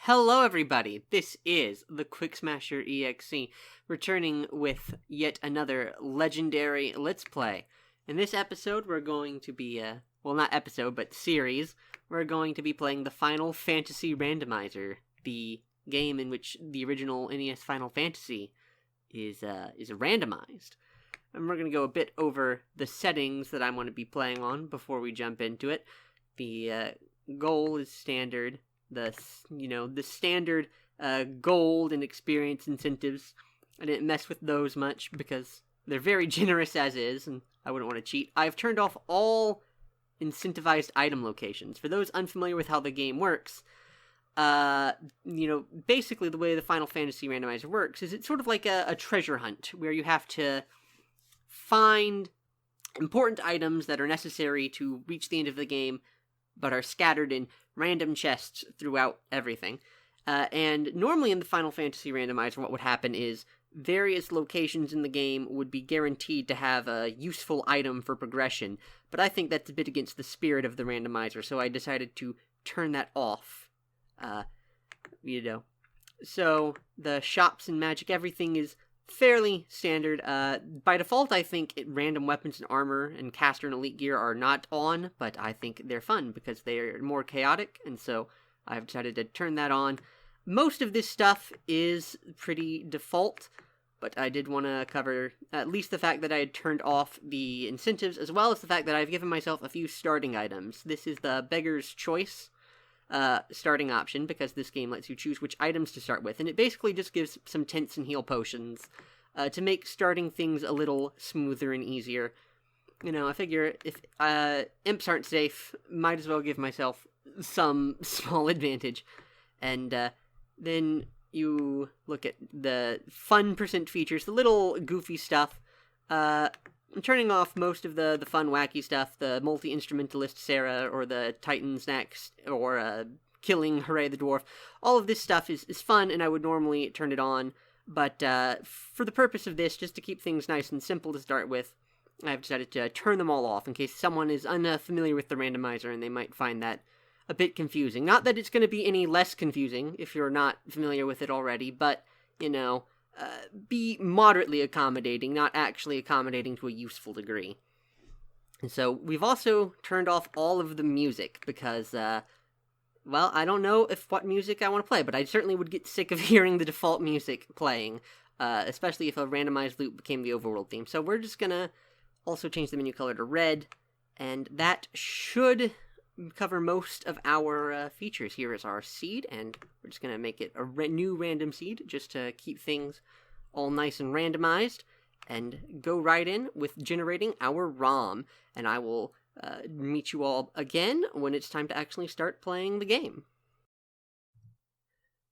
Hello everybody, this is the QuickSmasherEXE, returning with yet another legendary Let's Play. In this episode, we're going to be, well not episode, but series, we're going to be playing the Final Fantasy Randomizer, the game in which the original NES Final Fantasy is randomized. And we're going to go a bit over the settings that I'm going to be playing on before we jump into it. The goal is standard. The standard gold and experience incentives. I didn't mess with those much because they're very generous as is, and I wouldn't want to cheat. I've turned off all incentivized item locations. For those unfamiliar with how the game works, basically the way the Final Fantasy Randomizer works is it's sort of like a treasure hunt, where you have to find important items that are necessary to reach the end of the game, but are scattered in random chests throughout everything. And normally in the Final Fantasy Randomizer, what would happen is various locations in the game would be guaranteed to have a useful item for progression, but I think that's a bit against the spirit of the randomizer, so I decided to turn that off. So the shops and magic, everything is fairly standard. By default, I think random weapons and armor and caster and elite gear are not on, but I think they're fun because they are more chaotic, and so I've decided to turn that on. Most of this stuff is pretty default, but I did want to cover at least the fact that I had turned off the incentives, as well as the fact that I've given myself a few starting items. This is the Beggar's Choice starting option, because this game lets you choose which items to start with, and it basically just gives some tense and heal potions to make starting things a little smoother and easier. I figure if imps aren't safe, might as well give myself some small advantage. And then you look at the fun percent features, the little goofy stuff. I'm turning off most of the fun, wacky stuff, the multi-instrumentalist Sarah, or the Titan Snacks, or killing Hooray the Dwarf. All of this stuff is fun, and I would normally turn it on, but for the purpose of this, just to keep things nice and simple to start with, I've decided to turn them all off, in case someone is unfamiliar with the randomizer, and they might find that a bit confusing. Not that it's going to be any less confusing if you're not familiar with it already, but, be moderately accommodating, not actually accommodating to a useful degree. And so we've also turned off all of the music because, I don't know what music I want to play, but I certainly would get sick of hearing the default music playing, especially if a randomized loop became the overworld theme. So we're just gonna also change the menu color to red, and that should cover most of our features. Here is our seed, and we're just going to make it a new random seed just to keep things all nice and randomized, and go right in with generating our ROM, and I will meet you all again when it's time to actually start playing the game.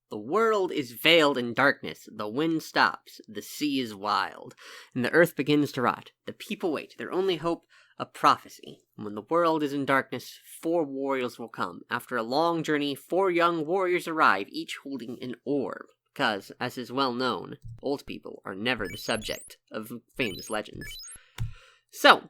The world is veiled in darkness, the wind stops, the sea is wild, and the earth begins to rot. The people wait, their only hope a prophecy. When the world is in darkness, 4 warriors will come. After a long journey, 4 young warriors arrive, each holding an orb. Because, as is well known, old people are never the subject of famous legends. So,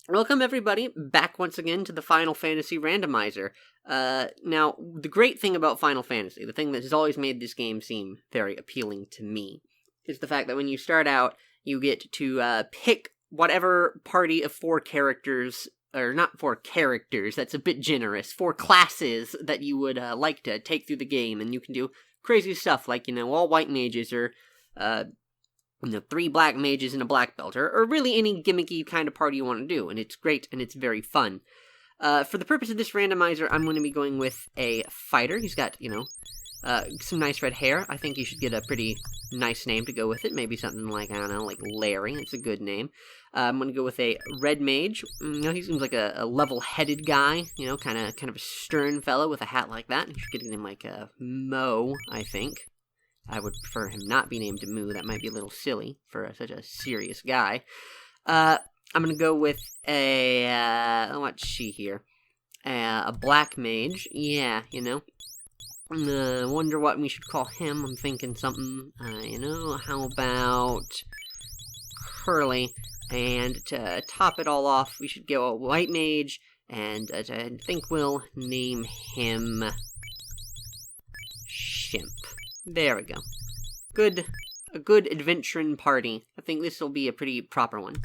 welcome everybody back once again to the Final Fantasy Randomizer. Now, the great thing about Final Fantasy, the thing that has always made this game seem very appealing to me, is the fact that when you start out, you get to pick whatever party of 4 characters, or not 4 characters, that's a bit generous, 4 classes that you would like to take through the game, and you can do crazy stuff like, all white mages, or, 3 black mages and a black belt, or really any gimmicky kind of party you want to do, and it's great, and it's very fun. For the purpose of this randomizer, I'm going to be going with a fighter. He's got, some nice red hair. I think you should get a pretty nice name to go with it. Maybe something like, like Larry. It's a good name. I'm going to go with a red mage. He seems like a level-headed guy, kind of a stern fellow with a hat like that. You should get a name like Mo, I think. I would prefer him not be named Moo. That might be a little silly for such a serious guy. I'm going to go with what's she here? A black mage. Yeah, wonder what we should call him. I'm thinking something, how about Curly? And to top it all off, we should go a white mage, and I think we'll name him chimp. There we go. A good adventuring party. I think this will be a pretty proper one.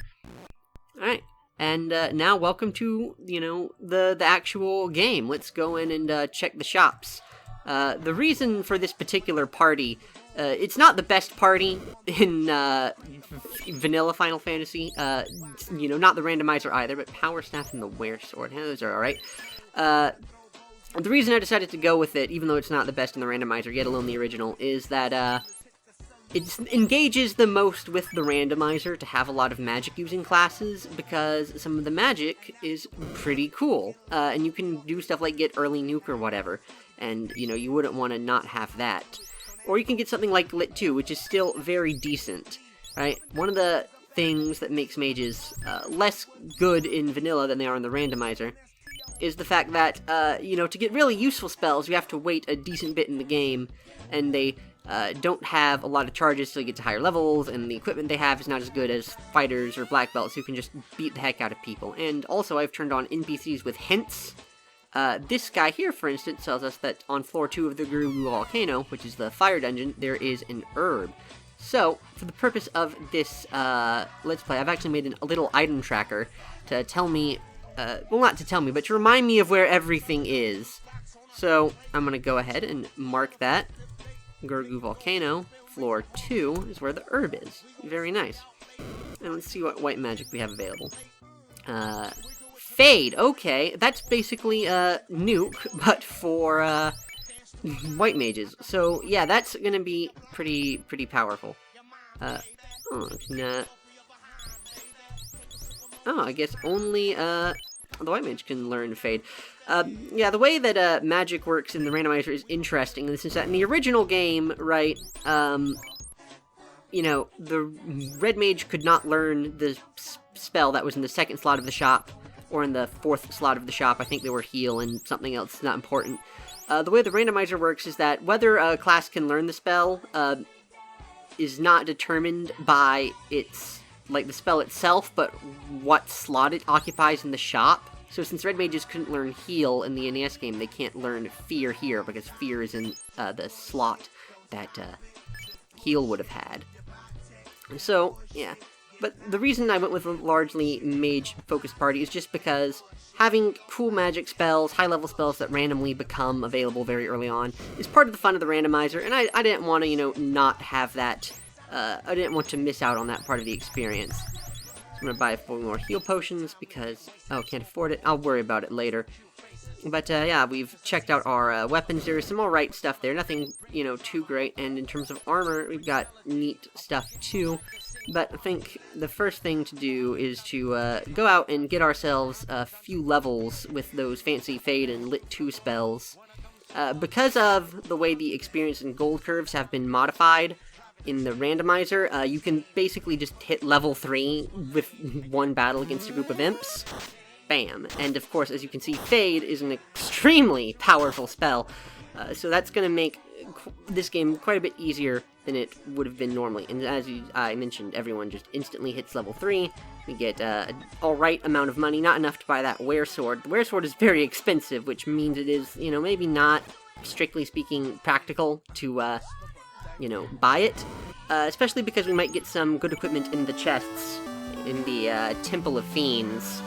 Alright, and now welcome to, the actual game. Let's go in and check the shops. The reason for this particular party, it's not the best party in vanilla Final Fantasy. Not the randomizer either, but Power Staff and the Wear Sword. Those are alright. The reason I decided to go with it, even though it's not the best in the randomizer, yet alone the original, is that it engages the most with the randomizer to have a lot of magic-using classes, because some of the magic is pretty cool. And you can do stuff like get early nuke or whatever, and, you wouldn't want to not have that. Or you can get something like Lit 2, which is still very decent, right? One of the things that makes mages less good in vanilla than they are in the randomizer is the fact that, to get really useful spells, you have to wait a decent bit in the game, and they don't have a lot of charges till you get to higher levels, and the equipment they have is not as good as fighters or black belts who can just beat the heck out of people. And also, I've turned on NPCs with hints. This guy here, for instance, tells us that on floor 2 of the Guru Volcano, which is the fire dungeon, there is an herb. So, for the purpose of this Let's Play, I've actually made a little item tracker to tell me, well, not to tell me, but to remind me of where everything is. So, I'm going to go ahead and mark that. Gurgu Volcano, floor 2, is where the herb is. Very nice. And let's see what white magic we have available. Fade, okay. That's basically nuke, but for white mages. So, yeah, that's gonna be pretty powerful. I guess only the white mage can learn Fade. Yeah, the way that magic works in the randomizer is interesting. This is that in the original game, right, the red mage could not learn the spell that was in the second slot of the shop, or in the fourth slot of the shop. I think they were heal and something else not important. The way the randomizer works is that whether a class can learn the spell is not determined by its, the spell itself, but what slot it occupies in the shop. So since red mages couldn't learn heal in the NES game, they can't learn fear here, because fear is in the slot that heal would have had. So, yeah. But the reason I went with a largely mage-focused party is just because having cool magic spells, high-level spells that randomly become available very early on, is part of the fun of the randomizer, and I didn't want to, not have that, I didn't want to miss out on that part of the experience. So I'm gonna buy 4 more heal potions, because, can't afford it. I'll worry about it later. But, yeah, we've checked out our weapons. There's some alright stuff there, nothing, too great, and in terms of armor, we've got neat stuff, too. But I think the first thing to do is to go out and get ourselves a few levels with those fancy Fade and Lit 2 spells. Because of the way the experience and gold curves have been modified in the randomizer, you can basically just hit level 3 with one battle against a group of imps. Bam. And of course, as you can see, Fade is an extremely powerful spell. So that's going to make this game quite a bit easier than it would have been normally. And as I mentioned, everyone just instantly hits level 3. We get an alright amount of money, not enough to buy that Wear Sword. The Wear Sword is very expensive, which means it is, maybe not, strictly speaking, practical to, buy it. Especially because we might get some good equipment in the chests in the Temple of Fiends.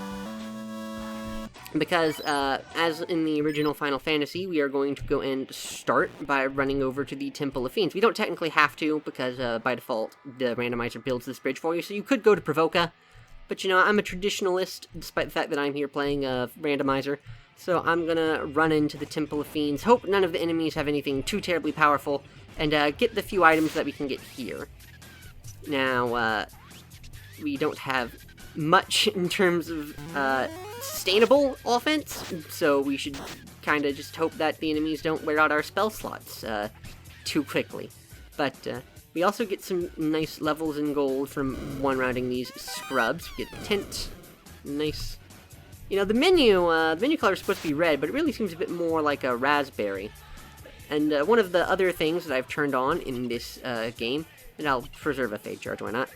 Because, as in the original Final Fantasy, we are going to go and start by running over to the Temple of Fiends. We don't technically have to, because, by default, the randomizer builds this bridge for you, so you could go to Provoca. But, I'm a traditionalist, despite the fact that I'm here playing a randomizer. So I'm gonna run into the Temple of Fiends, hope none of the enemies have anything too terribly powerful, and get the few items that we can get here. Now, we don't have much in terms of, sustainable offense, so we should kind of just hope that the enemies don't wear out our spell slots too quickly. But we also get some nice levels in gold from one-rounding these scrubs. We get a tint, nice. The menu color is supposed to be red, but it really seems a bit more like a raspberry. And one of the other things that I've turned on in this game, and I'll preserve a Fade charge, why not,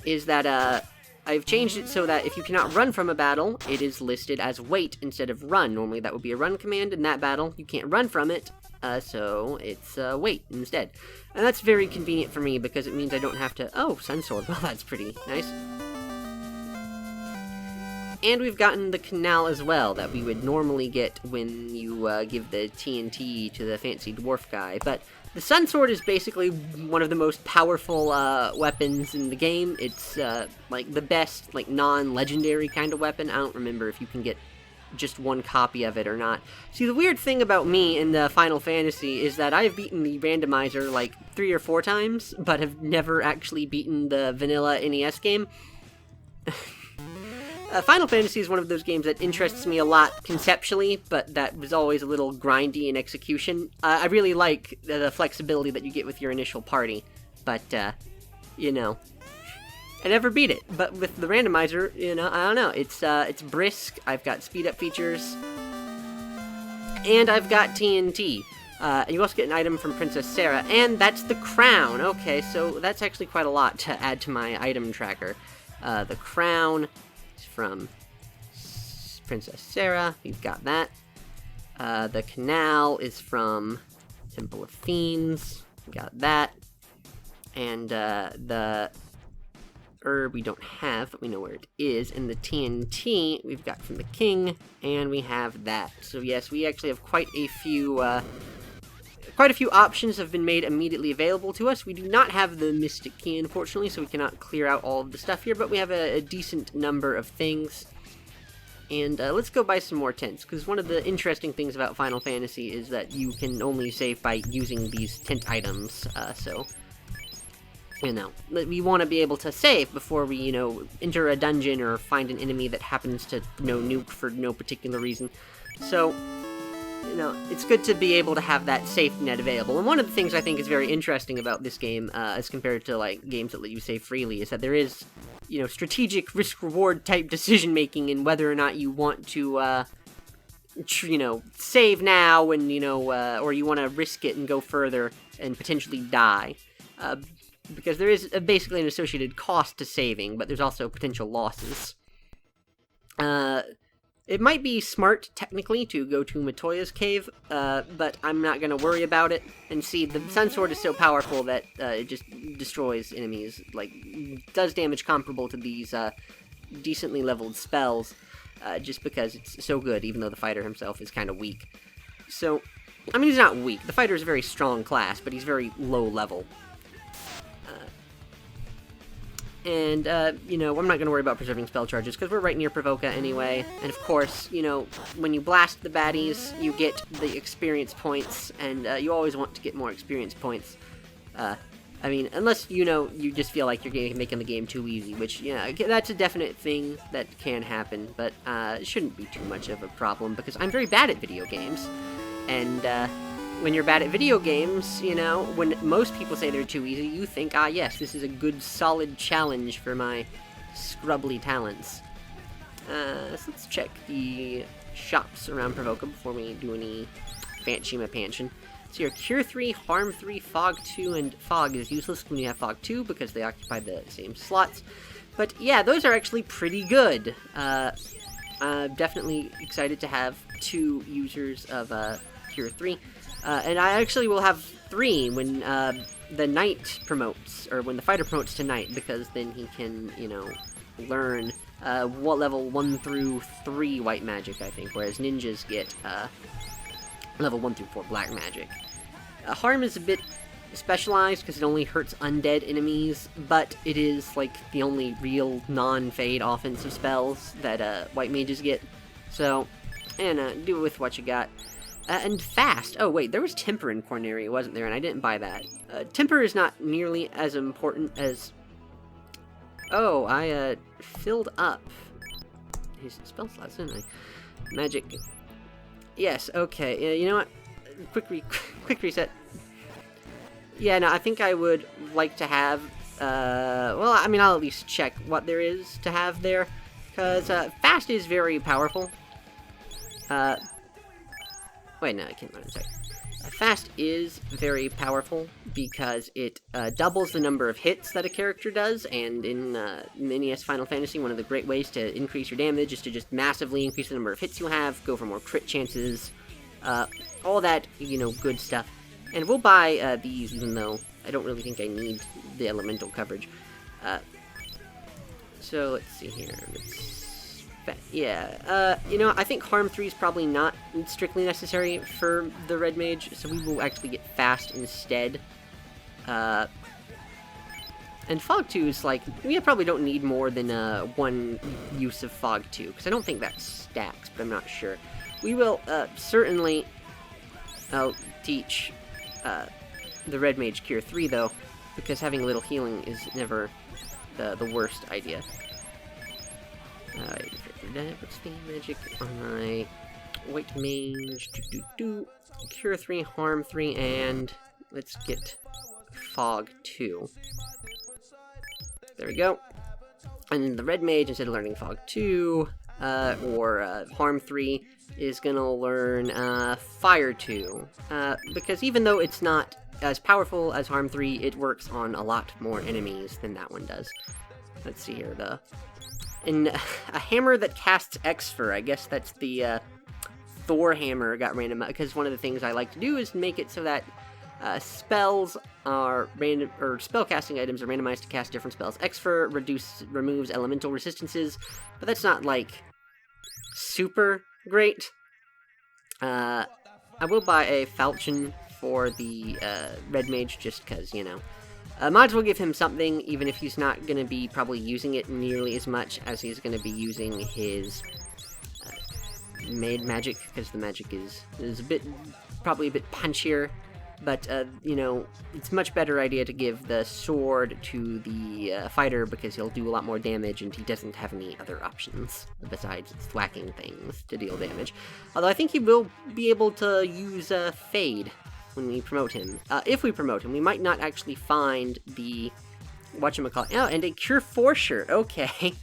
is that I've changed it so that if you cannot run from a battle, it is listed as wait instead of run. Normally that would be a run command in that battle. You can't run from it, so it's weight instead. And that's very convenient for me because it means I don't have to... Oh, Sunsword. Well, that's pretty nice. And we've gotten the canal as well, that we would normally get when you give the TNT to the fancy dwarf guy. But the Sunsword is basically one of the most powerful weapons in the game. It's like the best, like, non-legendary kind of weapon. I don't remember if you can get just one copy of it or not. See, the weird thing about me in the Final Fantasy is that I've beaten the Randomizer like 3 or 4 times, but have never actually beaten the vanilla NES game. Final Fantasy is one of those games that interests me a lot conceptually, but that was always a little grindy in execution. I really like the flexibility that you get with your initial party, but, you know, I never beat it. But with the Randomizer, you know, I don't know, it's brisk, I've got speed-up features, and I've got TNT. And you also get an item from Princess Sarah, and that's the crown. Okay, so that's actually quite a lot to add to my item tracker. The crown... from Princess Sarah, we've got that. The canal is from Temple of Fiends, we got that. And the herb we don't have, but we know where it is. And the TNT we've got from the king, and we have that. So yes, we actually have quite a few options have been made immediately available to us. We do not have the Mystic Key, unfortunately, so we cannot clear out all of the stuff here, but we have a decent number of things. And let's go buy some more tents, because one of the interesting things about Final Fantasy is that you can only save by using these tent items, so... You know, we want to be able to save before we, you know, enter a dungeon or find an enemy that happens to, you know, nuke for no particular reason. So... You know, it's good to be able to have that safety net available. And one of the things I think is very interesting about this game, as compared to, like, games that let you save freely, is that there is, you know, strategic risk-reward type decision-making in whether or not you want to, you know, save now and, you know, or you want to risk it and go further and potentially die. Because there is basically an associated cost to saving, but there's also potential losses. It might be smart, technically, to go to Matoya's cave, but I'm not going to worry about it. And see, the Sunsword is so powerful that it just destroys enemies, like, does damage comparable to these decently leveled spells, just because it's so good, even though the fighter himself is kind of weak. So, I mean, he's not weak. The fighter is a very strong class, but he's very low level. And, you know, I'm not going to worry about preserving spell charges, because we're right near Provoca anyway. And, of course, you know, when you blast the baddies, you get the experience points, and you always want to get more experience points. I mean, unless, you know, you just feel like you're making the game too easy, which, yeah, that's a definite thing that can happen, but it shouldn't be too much of a problem, because I'm very bad at video games. And, when you're bad at video games, you know, when most people say they're too easy, you think, ah yes, this is a good, solid challenge for my scrubbly talents. So let's check the shops around Provoca before we do any fancy pansion. So your Cure 3, Harm 3, Fog 2, and Fog is useless when you have Fog 2 because they occupy the same slots. But yeah, those are actually pretty good. I'm definitely excited to have 2 users of Cure 3. And I actually will have 3 when the knight promotes, or when the fighter promotes to knight, because then he can, you know, learn what level 1 through 3 white magic, I think, whereas ninjas get level 1 through 4 black magic. Harm is a bit specialized because it only hurts undead enemies, but it is like the only real non-fade offensive spells that white mages get. So, and do with what you got. And fast. Oh, wait, there was Temper in Corneria, wasn't there? And I didn't buy that. Temper is not nearly as important as... Oh, I, filled up his spell slots, didn't I? Magic. Yes, okay. You know what? Quick reset. Yeah, no, I think I would like to have, well, I mean, I'll at least check what there is to have there. Because, fast is very powerful. Wait, no, I can't run, sorry. Fast is very powerful because it doubles the number of hits that a character does, and in NES Final Fantasy, one of the great ways to increase your damage is to just massively increase the number of hits you have, go for more crit chances, all that, you know, good stuff. And we'll buy these, even though I don't really think I need the elemental coverage. So let's see here. You know, I think Harm 3 is probably not strictly necessary for the Red Mage, so we will actually get Fast instead. And Fog 2 is like, we probably don't need more than one use of Fog 2, because I don't think that stacks, but I'm not sure. We will certainly teach the Red Mage Cure 3, though, because having a little healing is never the worst idea. What's the magic on my White Mage? Cure 3, Harm 3, and let's get Fog 2. There we go. And the Red Mage, instead of learning Fog 2, or Harm 3, is gonna learn Fire 2. Because even though it's not as powerful as Harm 3, it works on a lot more enemies than that one does. Let's see here, and a hammer that casts Exfer, I guess that's the Thor hammer got random, because one of the things I like to do is make it so that spells are random, or spellcasting items are randomized to cast different spells. Exfer removes elemental resistances, but that's not, like, super great. I will buy a falchion for the Red Mage, just because, you know. Might as well give him something, even if he's not going to be probably using it nearly as much as he's going to be using his made magic, because the magic is probably a bit punchier. But, you know, it's a much better idea to give the sword to the fighter, because he'll do a lot more damage, and he doesn't have any other options besides thwacking things to deal damage. Although I think he will be able to use Fade when we promote him. If we promote him, we might not actually find the whatchamacallit. Oh, and a Cure 4 shirt, okay.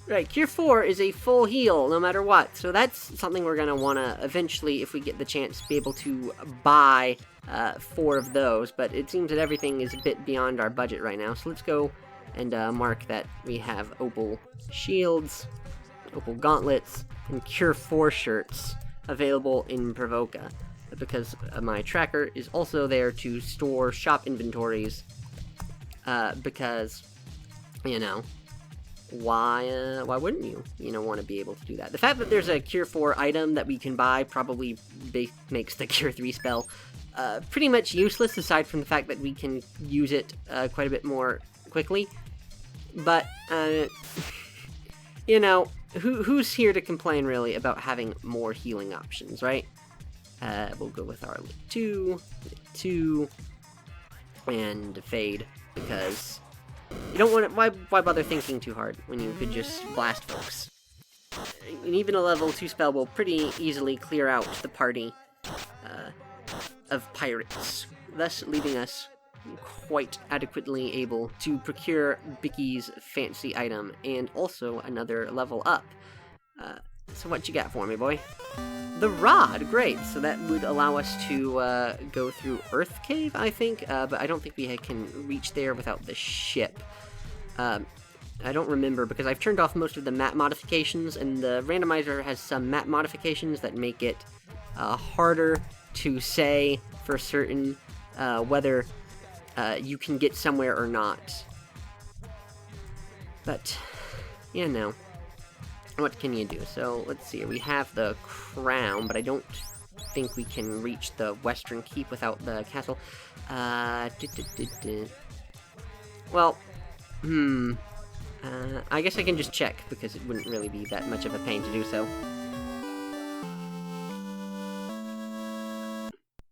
Right, Cure 4 is a full heal no matter what, so that's something we're going to want to eventually, if we get the chance, be able to buy 4 of those, but it seems that everything is a bit beyond our budget right now, so let's go and mark that we have Opal Shields, Opal Gauntlets, and Cure 4 shirts available in Provoka, because my tracker is also there to store shop inventories, because, you know, why wouldn't you, want to be able to do that? The fact that there's a Cure 4 item that we can buy probably makes the Cure 3 spell pretty much useless, aside from the fact that we can use it quite a bit more quickly. But, you know, who's here to complain, really, about having more healing options, right? We'll go with our 2, and Fade, because you don't want to, why bother thinking too hard when you could just blast folks? And even a level 2 spell will pretty easily clear out the party of pirates, thus leaving us quite adequately able to procure Bicky's fancy item, and also another level up. So what you got for me, boy? The Rod, great, so that would allow us to go through Earth Cave, I think, but I don't think we can reach there without the ship. I don't remember, because I've turned off most of the map modifications, and the randomizer has some map modifications that make it harder to say for certain whether you can get somewhere or not. But, you know, what can you do? So, let's see, we have the crown, but I don't think we can reach the western keep without the castle. Well, I guess I can just check, because it wouldn't really be that much of a pain to do so.